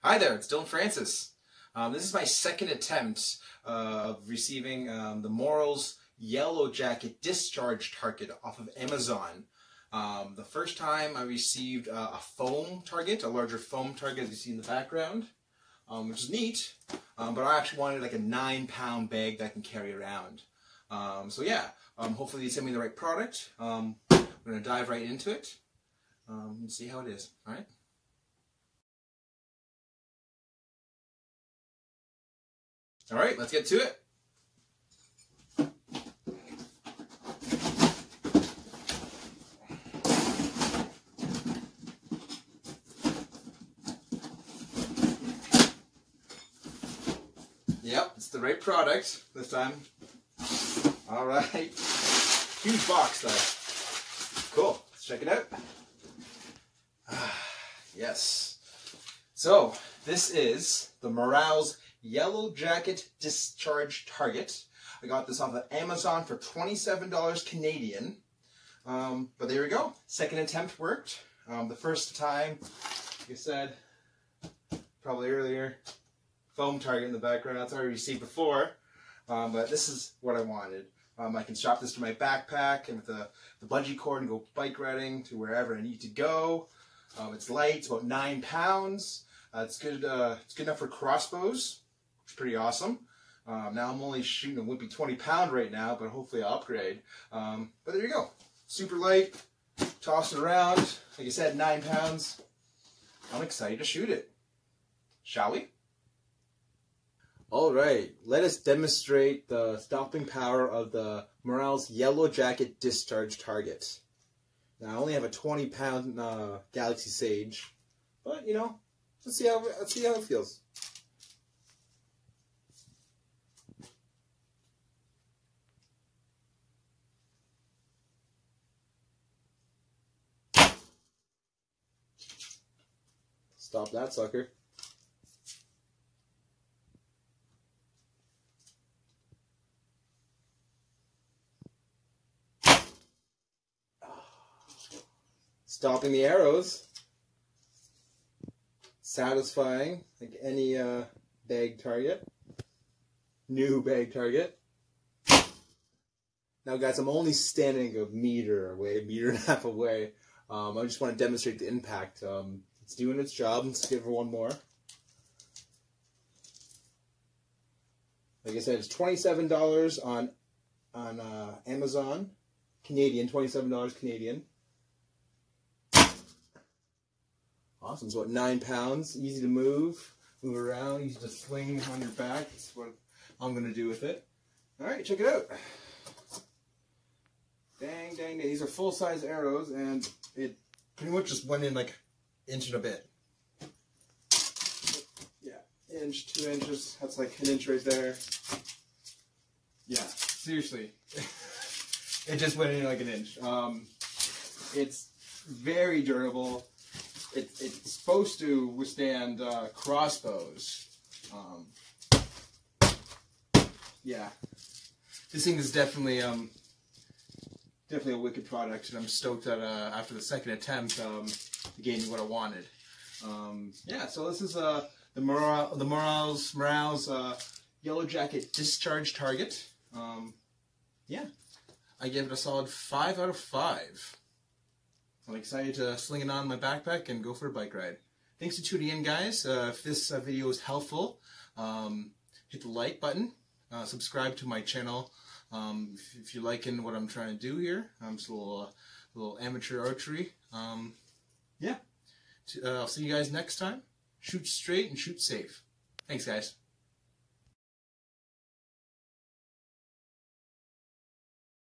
Hi there, it's Dylan Francis. This is my second attempt of receiving the Morrell's Yellow Jacket Discharge target off of Amazon. The first time I received a foam target, a larger foam target as you see in the background, which is neat, but I actually wanted like a 9-pound bag that I can carry around. So yeah, hopefully they send me the right product. I'm going to dive right into it and see how it is. All right. All right, let's get to it. Yep, it's the right product this time. All right, huge box though. Cool, let's check it out. Yes. So this is the Morrell's Yellow Jacket Discharge target. I got this off of Amazon for $27 Canadian. But there we go. Second attempt worked. The first time, like I said, probably earlier, foam target in the background. That's already received before. But this is what I wanted. I can strap this to my backpack and with the bungee cord and go bike riding to wherever I need to go. It's light. It's about 9 pounds. It's good. It's good enough for crossbows. It's pretty awesome. Now I'm only shooting a wimpy 20-pound right now, but hopefully I'll upgrade. But there you go. Super light. Toss it around. Like I said, 9 pounds. I'm excited to shoot it. Shall we? Alright, let us demonstrate the stopping power of the Morrell's Yellow Jacket Discharge target. Now I only have a 20-pound Galaxy Sage, but you know, let's see how it feels. Stop that sucker. Stopping the arrows. Satisfying, like any bag target. New bag target. Now guys, I'm only standing a meter away, a meter and a half away. I just want to demonstrate the impact. It's doing its job. Let's give her one more. Like I said, it's $27 on Amazon, Canadian, $27 Canadian. Awesome. It's about 9 pounds. Easy to move around, easy to sling on your back. That's what I'm going to do with it. All right, check it out. Dang, dang, dang. These are full-size arrows, and it pretty much just went in like inch and a bit. Yeah, inch, 2 inches. That's like an inch right there. Yeah, seriously. It just went in like an inch. It's very durable. It's supposed to withstand crossbows. Yeah, this thing is definitely a wicked product, and I'm stoked that after the second attempt, it gave me what I wanted. Yeah, so this is the Morrell's Yellow Jacket Discharge target. Yeah, I gave it a solid 5 out of 5. I'm excited to sling it on my backpack and go for a bike ride. Thanks for tuning in, guys. If this video is helpful, hit the like button. Subscribe to my channel. If you're liking what I'm trying to do here, just a little amateur archery. Yeah. I'll see you guys next time. Shoot straight and shoot safe. Thanks, guys.